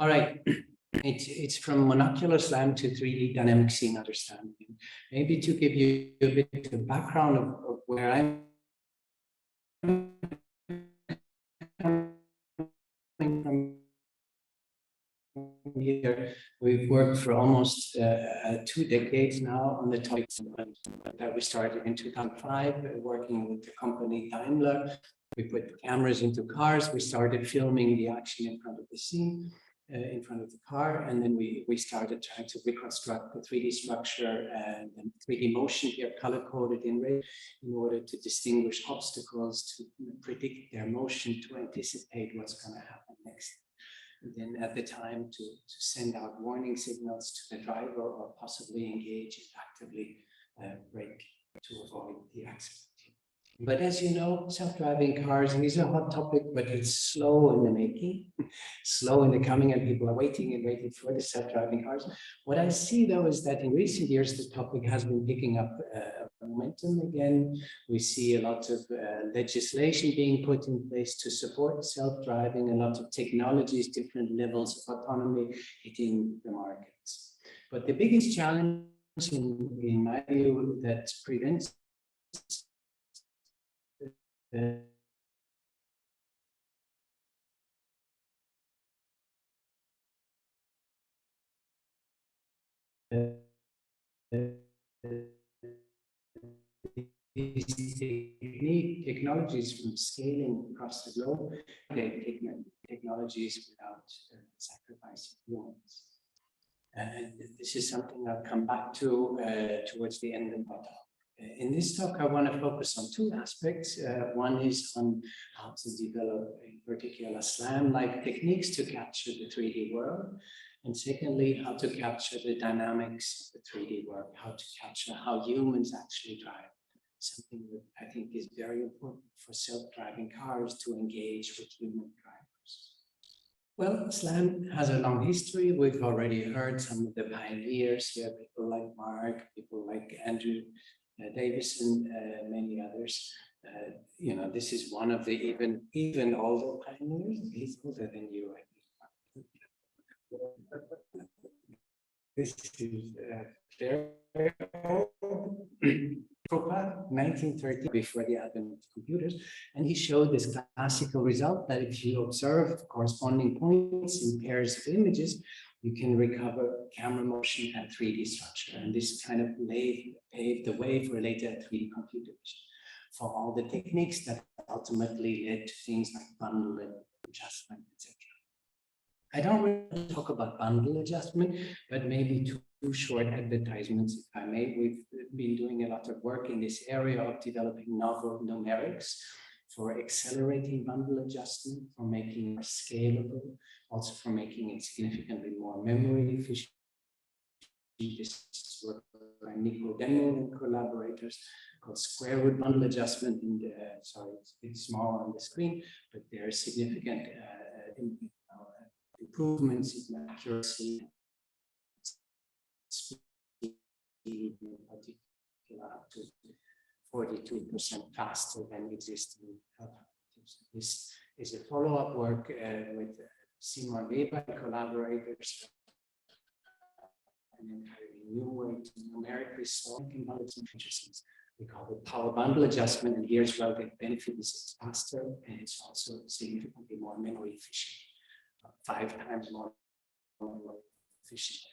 All right. It's from monocular SLAM to 3D dynamic scene understanding. Maybe to give you a bit of background of where I'm coming from here. We've worked for almost 2 decades now on the topic that we started in 2005, working with the company Daimler. We put cameras into cars. We started filming the action in front of the scene. In front of the car, and then we started trying to reconstruct the 3D structure and 3D motion here color-coded in red in order to distinguish obstacles, to predict their motion, to anticipate what's going to happen next. And then at the time to send out warning signals to the driver or possibly engage and actively brake to avoid the accident. But as you know, self-driving cars is a hot topic, but it's slow in the making, slow in the coming, and people are waiting and waiting for the self-driving cars. What I see, though, is that in recent years, the topic has been picking up momentum again. We see a lot of legislation being put in place to support self-driving, a lot of technologies, different levels of autonomy hitting the markets. But the biggest challenge, in my view, that prevents these technologies from scaling across the globe, technologies without sacrificing humans. And this is something I'll come back to towards the end of my talk. In this talk, I want to focus on 2 aspects. One is on how to develop, in particular, SLAM-like techniques to capture the 3D world. And secondly, how to capture the dynamics of the 3D world, how to capture how humans actually drive. Something that I think is very important for self-driving cars to engage with human drivers. Well, SLAM has a long history. We've already heard some of the pioneers here, people like Mark, people like Andrew Davison, many others. You know, this is one of the even older pioneers. He's older than you, I think. This is very old. Prof, 1930, before the advent of computers, and he showed this classical result that if you observe corresponding points in pairs of images, you can recover camera motion and 3D structure. And this kind of paved the way for later 3D computer vision, for all the techniques that ultimately led to things like bundle adjustment, etc. I don't really talk about bundle adjustment, but maybe 2 short advertisements, if I may. We've been doing a lot of work in this area of developing novel numerics for accelerating bundle adjustment, for making it scalable, also for making it significantly more memory efficient. This is work by Nico Demo and collaborators called square root bundle adjustment. And sorry, it's a bit small on the screen, but there are significant improvements in accuracy, speed, in particular, up to 42% faster than existing alternatives. This is a follow-up work with Simon Weber and collaborators, and entirely new way to numerically solve features. We call it power bundle adjustment, and here's where the benefit is it's faster and it's also significantly more memory efficient, 5 times more efficient.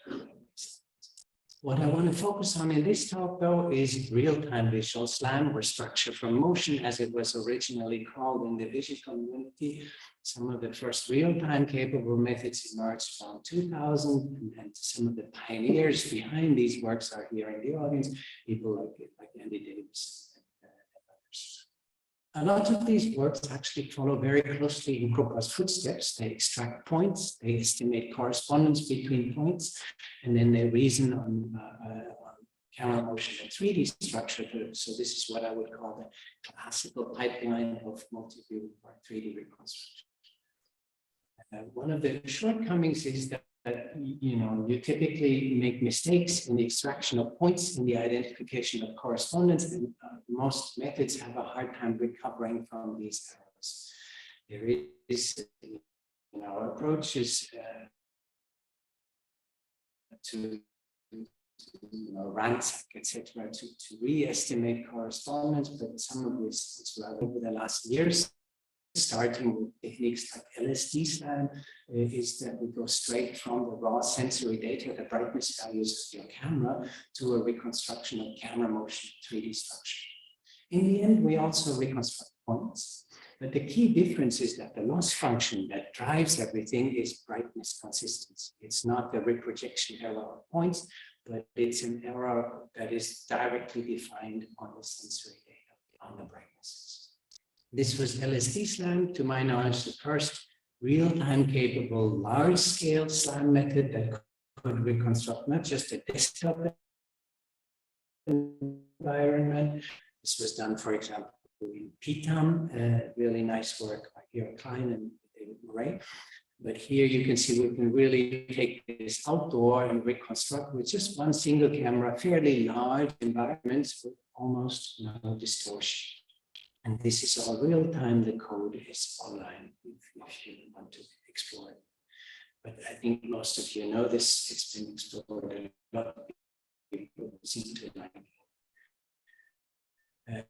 What I want to focus on in this talk, though, is real-time visual SLAM, or structure from motion, as it was originally called in the vision community. Some of the first real-time capable methods emerged around 2000, and some of the pioneers behind these works are here in the audience, people like Andy Davis and others. A lot of these works actually follow very closely in Krupa's footsteps. They extract points, they estimate correspondence between points, and then they reason on camera motion and 3D structure. So this is what I would call the classical pipeline of multi-view or 3D reconstruction. One of the shortcomings is that you typically make mistakes in the extraction of points, in the identification of correspondence, and most methods have a hard time recovering from these errors. There is, in our approaches, to ransack, etc., to re-estimate correspondence, but some of this as well over the last years, starting with techniques like LSD SLAM, is that we go straight from the raw sensory data, the brightness values of your camera, to a reconstruction of camera motion 3D structure. In the end, we also reconstruct points. But the key difference is that the loss function that drives everything is brightness consistency. It's not the reprojection error of points, but it's an error that is directly defined on the sensory data, on the brightnesses. This was LSD SLAM, to my knowledge, the first real-time capable large-scale SLAM method that could reconstruct not just a desktop environment. This was done, for example, in PTAM, really nice work by Georg Klein and David Murray. But here you can see we can really take this outdoor and reconstruct with just one single camera, fairly large environments with almost no distortion. And this is all real time. The code is online if you want to explore it. But I think most of you know this. It's been explored a lot. People seem to like it.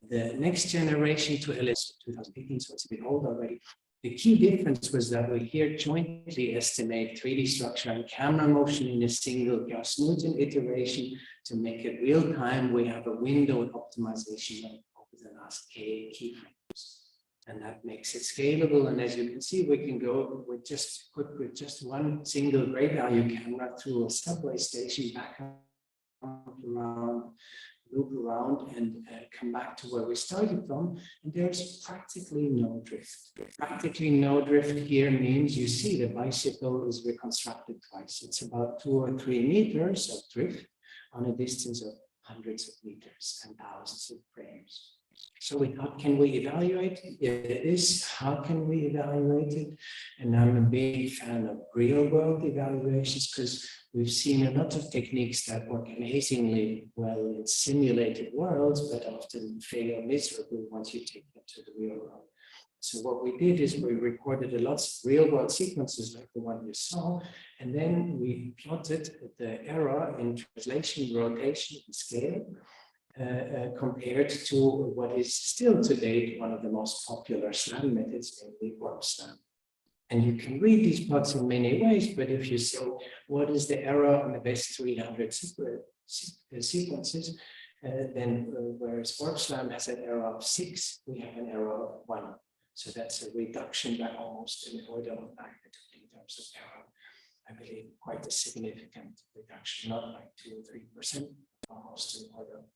The next generation to LS 2018, so it's a bit old already. The key difference was that we here jointly estimate 3D structure and camera motion in a single Gauss-Newton iteration to make it real time. We have a window optimization over the last keyframes, and that makes it scalable. And as you can see, we can go with just one single gray value camera through a subway station, back around, loop around, and come back to where we started from, and there's practically no drift. Practically no drift here means you see the bicycle is reconstructed twice. It's about 2 or 3 meters of drift on a distance of hundreds of meters and thousands of frames. So we thought, can we evaluate this? How can we evaluate it? And I'm a big fan of real-world evaluations because we've seen a lot of techniques that work amazingly well in simulated worlds, but often fail miserably once you take them to the real world. So what we did is we recorded a lot of real-world sequences like the one you saw, and then we plotted the error in translation, rotation, and scale, compared to what is still to date one of the most popular SLAM methods, namely warp SLAM. And you can read these plots in many ways, but if you say, what is the error on the best 300 sequences, then whereas warp SLAM has an error of 6, we have an error of 1. So that's a reduction by almost an order of magnitude in terms of error. I believe quite a significant reduction, not like 2 or 3%, almost an order of magnitude.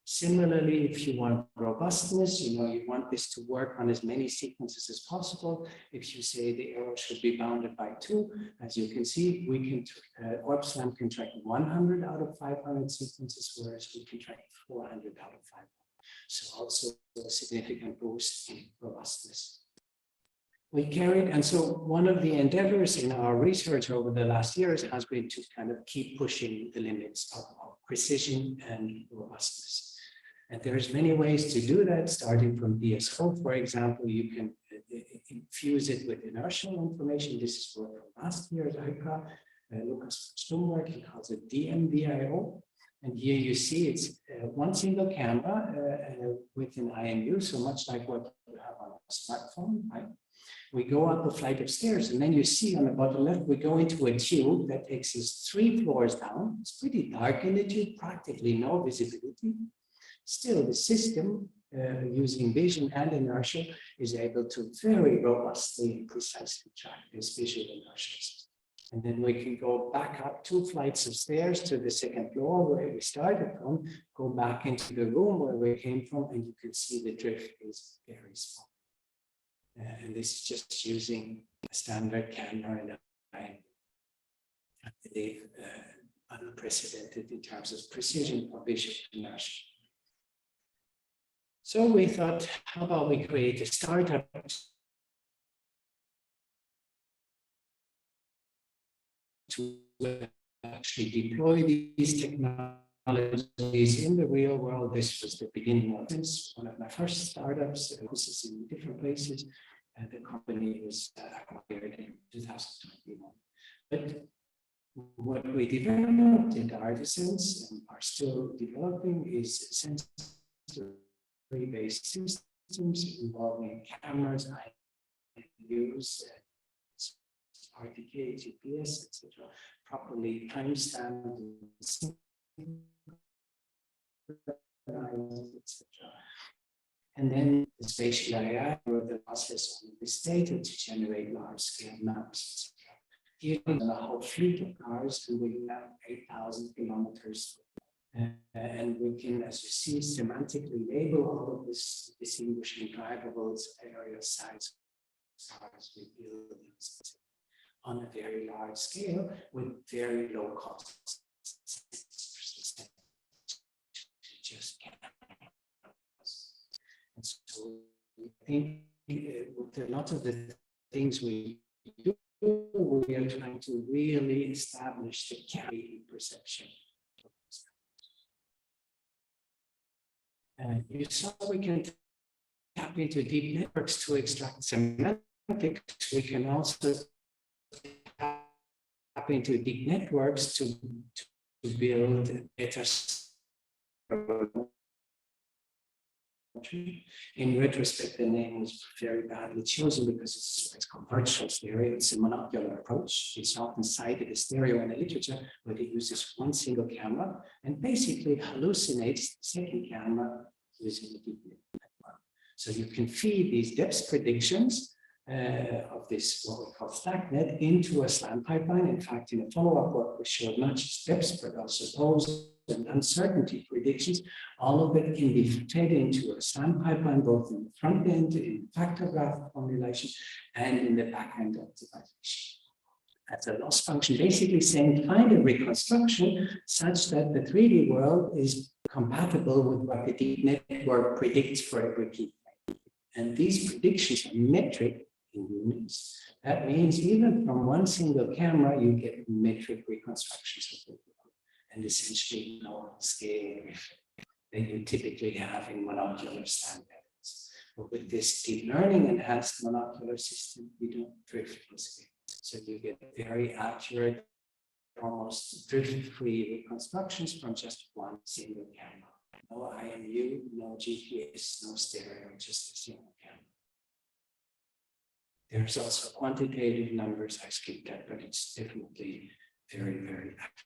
Similarly, if you want robustness, you want this to work on as many sequences as possible. If you say the error should be bounded by 2, as you can see, we can warp SLAM can track 100 out of 500 sequences, whereas we can track 400 out of 500. So also a significant boost in robustness. We carried, and so one of the endeavors in our research over the last years has been to kind of keep pushing the limits of precision and robustness. And there's many ways to do that, starting from DSO, for example. You can infuse it with inertial information. This is work from last year at ICA. Lucas Stumberg, he calls it DMVIO. And here you see it's one single camera with an IMU, so much like what you have on a smartphone, right? We go up a flight of stairs, and then you see on the bottom left, we go into a tube that takes us 3 floors down. It's pretty dark in the tube, practically no visibility. Still, the system, using vision and inertia, is able to very robustly and precisely track this visual inertia system. And then we can go back up 2 flights of stairs to the 2nd floor where we started from, go back into the room where we came from, and you can see the drift is very small. And this is just using a standard camera, and I believe unprecedented in terms of precision of visual inertia. So we thought, how about we create a startup to actually deploy these technologies in the real world. This was the beginning of this, one of my first startups. This is in different places. The company was acquired in 2021. But what we developed in Artisense and are still developing is sensory-based systems involving cameras, IMUs, RTK, GPS, etc., properly timestamped, etc. And then the spatial AI or the process of this data to generate large-scale maps, etc. Here on a whole fleet of cars, and we have 8,000 kilometers. And we can, as you see, semantically label all of this, distinguishing drivables, area, size, cars, with buildings, on a very large scale with very low costs. Just and so I think with a lot of the things we do, we are trying to really establish the carry perception. You saw we can tap into deep networks to extract semantics. We can also tap into deep networks to build better. In retrospect, the name was very badly chosen because it's called virtual stereo. It's a monocular approach. It's often cited as stereo in the literature, where it uses one single camera and basically hallucinates the second camera using a deep network. So you can feed these depth predictions of this, what we call stack net, into a SLAM pipeline. In fact, in a follow-up work, we showed not just depth, but also pose and uncertainty predictions. All of it can be fed into a SLAM pipeline, both in the front end, in factor graph formulation, and in the back end optimization. That's a loss function, basically saying find a reconstruction such that the 3D world is compatible with what the deep network predicts for every key. And these predictions are metric in units. That means even from one single camera, you get metric reconstructions of the world, and essentially no scale that you typically have in monocular standards. But with this deep learning enhanced monocular system, you don't drift in scale. So you get very accurate, almost drift-free reconstructions from just one single camera. No IMU, no GPS, no stereo, just a single camera. There's also quantitative numbers, I skipped that, but it's definitely very, very accurate.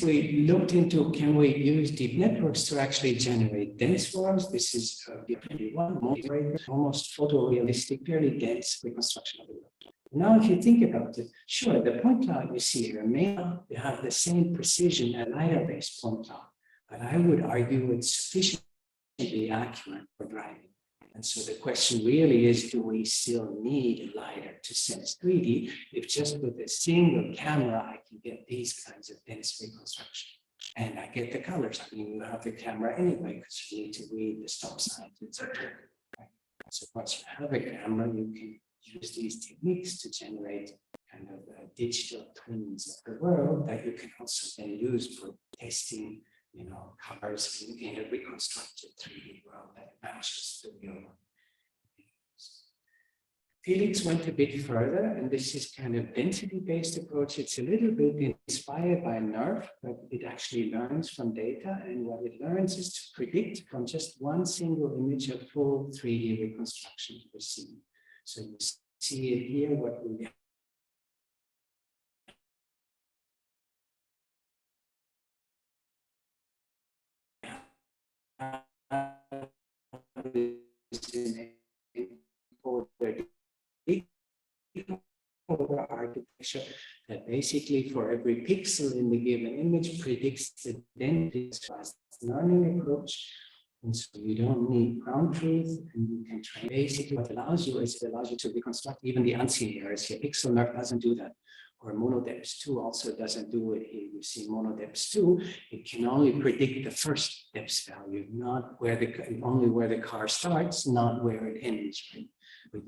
We looked into, can we use deep networks to actually generate dense forms? This is almost photorealistic, fairly dense reconstruction of the world. Now, if you think about it, sure, the point cloud you see here may not have the same precision as LiDAR-based point cloud, but I would argue it's sufficiently accurate for driving. And so the question really is, do we still need a LiDAR to sense 3D if just with a single camera I can get these kinds of dense reconstruction? And I get the colors. I mean, you have the camera anyway because you need to read the stop signs, etc. So once you have a camera, you can use these techniques to generate kind of digital twins of the world that you can also then use for testing, you know, cars in a reconstructed 3D world that matches the real one. Felix went a bit further, and this is kind of density-based approach. It's a little bit inspired by NERF, but it actually learns from data, and what it learns is to predict from just one single image a full 3D reconstruction of the scene. So you see it here, what we architecture that basically for every pixel in the given image predicts the density as learning approach. And so you don't need ground truth, and you can train. Basically, what allows you is it allows you to reconstruct even the unseen areas. Here, pixel NERF doesn't do that. Or monodepth 2 also doesn't do it here. You see monodepth 2, it can only predict the first depth value, not where only where the car starts, not where it ends. Right? With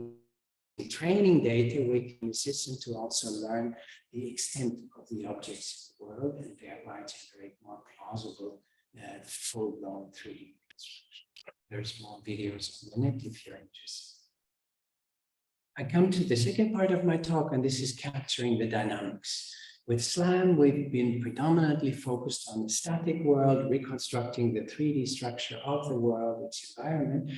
training data, we can assist them to also learn the extent of the objects in the world and thereby generate more plausible, full-blown 3D. There's more videos on the net if you're interested. I come to the second part of my talk, and this is capturing the dynamics. With SLAM, we've been predominantly focused on the static world, reconstructing the 3D structure of the world, its environment.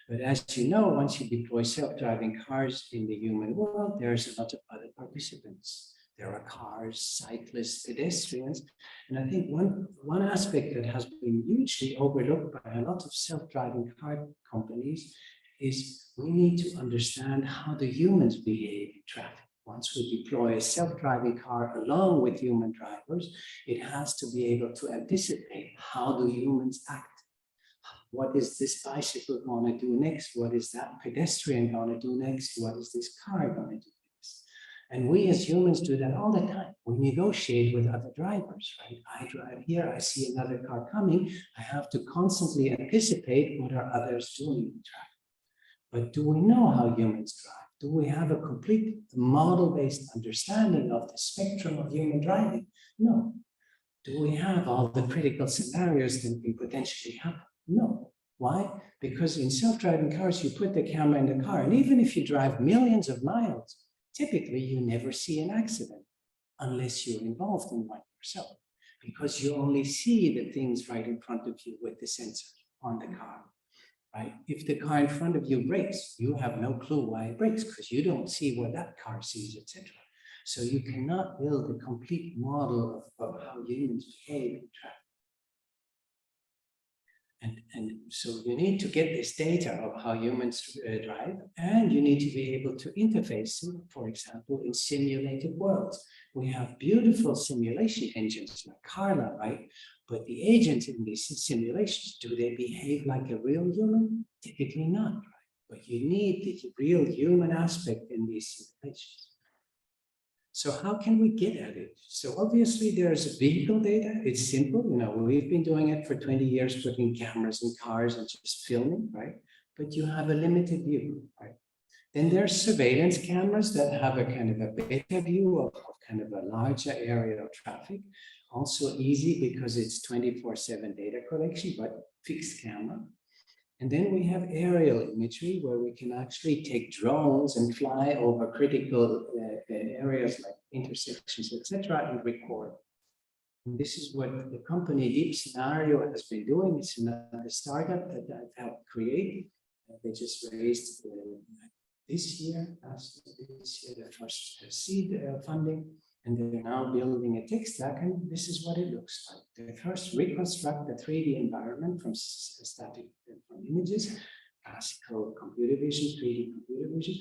But as you know, once you deploy self-driving cars in the human world, there's a lot of other participants. There are cars, cyclists, pedestrians. And I think one aspect that has been hugely overlooked by a lot of self-driving car companies is we need to understand how the humans behave in traffic. Once we deploy a self-driving car along with human drivers, it has to be able to anticipate how do humans act. What is this bicycle going to do next? What is that pedestrian going to do next? What is this car going to do next? And we as humans do that all the time. We negotiate with other drivers, right? I drive here, I see another car coming. I have to constantly anticipate what are others doing in traffic. But do we know how humans drive? Do we have a complete model-based understanding of the spectrum of human driving? No. Do we have all the critical scenarios that can potentially happen? No. Why? Because in self-driving cars, you put the camera in the car, and even if you drive millions of miles, typically you never see an accident unless you're involved in one yourself, because you only see the things right in front of you with the sensor on the car. Right? If the car in front of you brakes, you have no clue why it brakes because you don't see what that car sees, etc. So you cannot build a complete model of how humans behave in traffic. And so you need to get this data of how humans drive, and you need to be able to interface them, for example, in simulated worlds. We have beautiful simulation engines like Carla, right? But the agents in these simulations, do they behave like a real human? Typically not, right? But you need the real human aspect in these simulations. So how can we get at it? So obviously there's vehicle data. It's simple. You know, we've been doing it for 20 years, putting cameras in cars and just filming, right? But you have a limited view, right? Then there's surveillance cameras that have a kind of a better view of kind of a larger area of traffic. Also easy because it's 24/7 data collection, but fixed camera. And then we have aerial imagery where we can actually take drones and fly over critical areas like intersections, etc., and record. And this is what the company Deep Scenario has been doing. It's another startup that I've helped create. They just raised this year, the first seed funding, and they're now building a tech stack, and this is what it looks like. They first reconstruct the 3D environment from static from images, classical computer vision, 3D computer vision,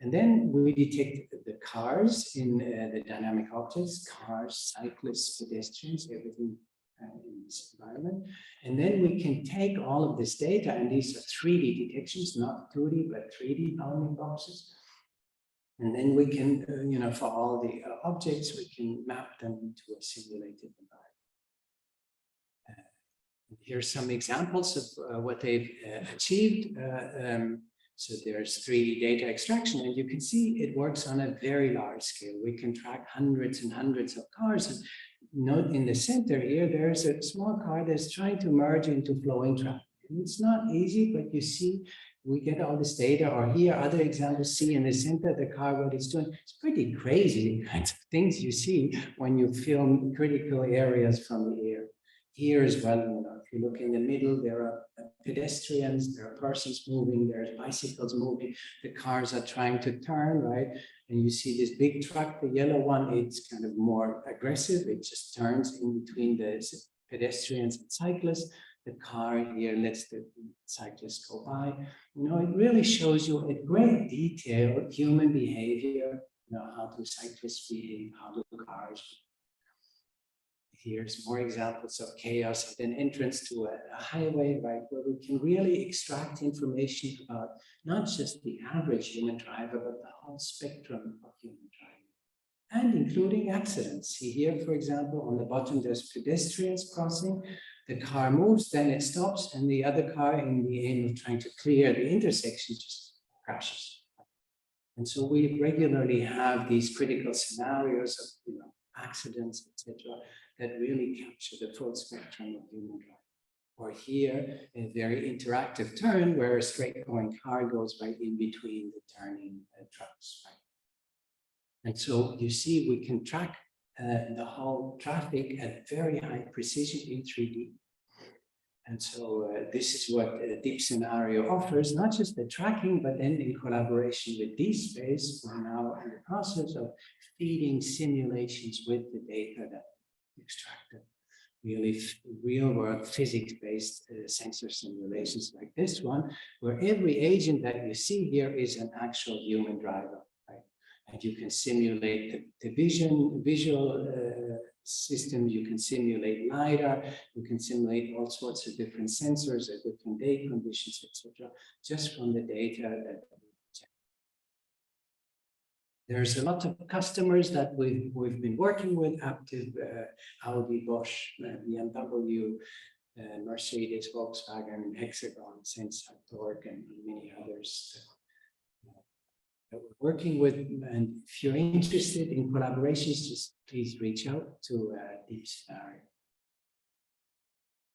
and then we detect the cars in the dynamic objects, cars, cyclists, pedestrians, everything in this environment. And then we can take all of this data, and these are 3D detections, not 2D, but 3D bounding boxes. And then we can, you know, for all the objects, we can map them into a simulated environment. Here's some examples of what they've achieved. So there's 3D data extraction, and you can see it works on a very large scale. We can track hundreds and hundreds of cars. And note in the center here, there's a small car that's trying to merge into flowing traffic. And it's not easy, but you see, we get all this data, or here, other examples, see in the center, the car, what it's doing. It's pretty crazy, the kinds of things you see when you film critical areas from the air. Here as well, you know, if you look in the middle, there are pedestrians, there are persons moving, there's bicycles moving, the cars are trying to turn, right? And you see this big truck, the yellow one, it's kind of more aggressive. It just turns in between the pedestrians and cyclists. The car here lets the cyclists go by. You know, it really shows you in great detail human behavior, you know, how do cyclists behave, how do cars behave. Here's more examples of chaos at an entrance to a highway, right, where we can really extract information about not just the average human driver, but the whole spectrum of human driving, and including accidents. See here, for example, on the bottom, there's pedestrians crossing. The car moves, then it stops, and the other car, in the aim of trying to clear the intersection, just crashes. And so we regularly have these critical scenarios of accidents, etc., that really capture the full spectrum of human driving. Or here, a very interactive turn where a straight-going car goes right in between the turning trucks. Right? And so you see, we can track the whole traffic at very high precision in 3D. And so this is what a deep scenario offers, not just the tracking, but then in collaboration with DSpace, we're now in the process of feeding simulations with the data that we extracted. Really real-world physics-based sensor simulations like this one, where every agent that you see here is an actual human driver, right? And you can simulate the visual system, you can simulate LiDAR, you can simulate all sorts of different sensors at different day conditions, etc., just from the data that there's a lot of customers that we've been working with, Aptiv, Audi, Bosch, BMW, Mercedes, Volkswagen, Hexagon, Sensat, Torque, and many others that we're working with. And if you're interested in collaborations, just please reach out to Deep Scenario.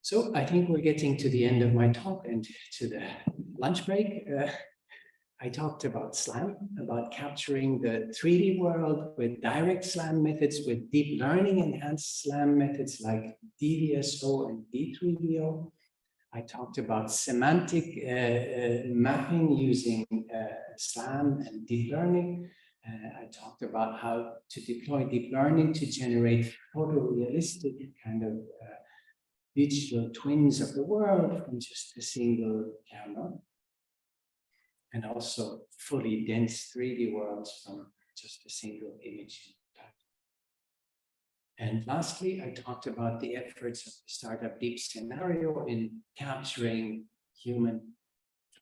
So I think we're getting to the end of my talk and to the lunch break. I talked about SLAM, about capturing the 3D world with direct SLAM methods, with deep learning enhanced SLAM methods like DVSO and D3DO. I talked about semantic mapping using SLAM and deep learning. I talked about how to deploy deep learning to generate photorealistic kind of digital twins of the world from just a single camera. And also fully dense 3D worlds from just a single image. And lastly, I talked about the efforts of the startup Deep Scenario in capturing human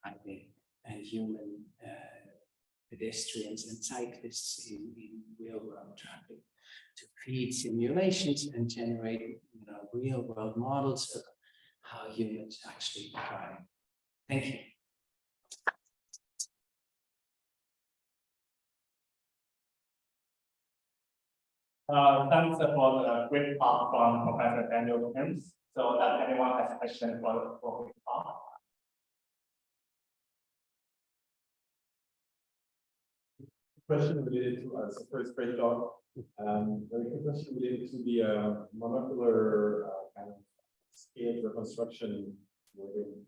driving and human pedestrians and cyclists in real-world traffic to feed simulations and generate real-world models of how humans actually drive. Thank you. Thanks for the great talk from Professor Daniel Cremers. So that anyone has questions for the talk? Question related to us. First, great job. Very quick question related to the monocular kind of scale reconstruction within.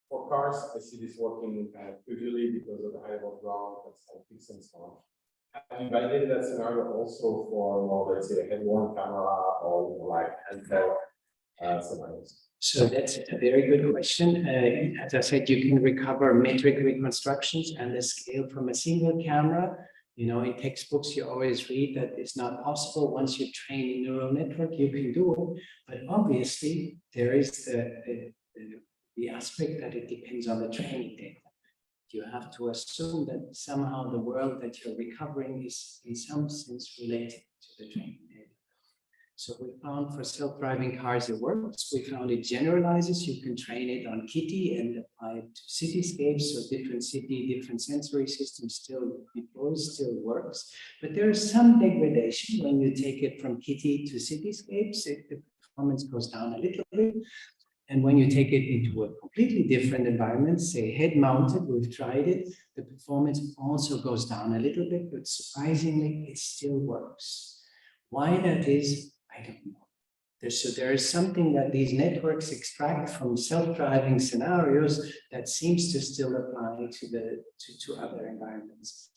For cars, I see this working usually because of the high level ground and fixed and so on. Have you validated that scenario also for more, let's say, a head-worn camera or like handheld scenarios? So that's a very good question. As I said, you can recover metric reconstructions and the scale from a single camera. In textbooks, you always read that it's not possible. Once you train a neural network, you can do it. But obviously, there is the aspect that it depends on the training data. You have to assume that somehow the world that you're recovering is in some sense related to the training data. So we found for self-driving cars it works. We found it generalizes. You can train it on Kitty and apply it to cityscapes. So different city, different sensory systems still deploys, still works. But there is some degradation when you take it from Kitty to cityscapes. The performance goes down a little bit. And when you take it into a completely different environment, say head-mounted, we've tried it, the performance also goes down a little bit, but surprisingly, it still works. Why that is, I don't know. So there is something that these networks extract from self-driving scenarios that seems to still apply to other environments.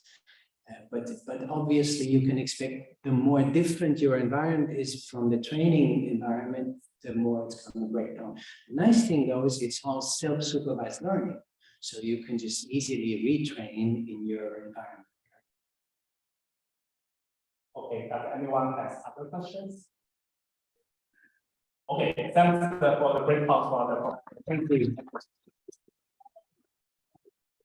But obviously, you can expect the more different your environment is from the training environment, the more it's going to break down. The nice thing though is it's all self-supervised learning. So you can just easily retrain in your environment. Okay, does anyone has other questions? Okay, thanks for the great talk for the. Thank you.